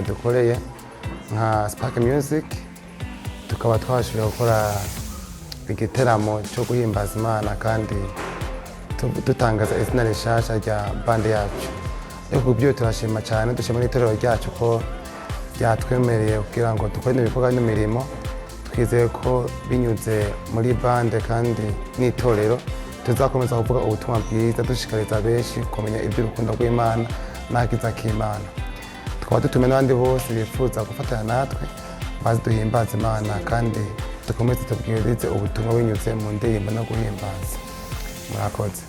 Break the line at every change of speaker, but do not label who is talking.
yadukoreye nka Spark Music, tukaba twashoboye gukora igiteramo cyo guhimbaza Imana kandi dutangaza izina rishasha rya bande yacu. Ariko kubyo turashima cyane, dushima n'itorero ryacu ko ryatwemereye kugira ngo dukore ibikorwa n'imirimo. Twizeye ko binyuze muri bande kandi n'itorero tuzakomeza kuvuga ubutumwa bwiza, dushishikariza benshi kumenya iby'urukundo rw'Imana n'akiza k'Imana. Tukaba dutume n'abandi bose bifuza gufatanya natwe bazi duhimbaza Imana kandi dukomeze tubwirize ubutumwa binyuze mu ndirimbo no guhimbaza. Murakoze.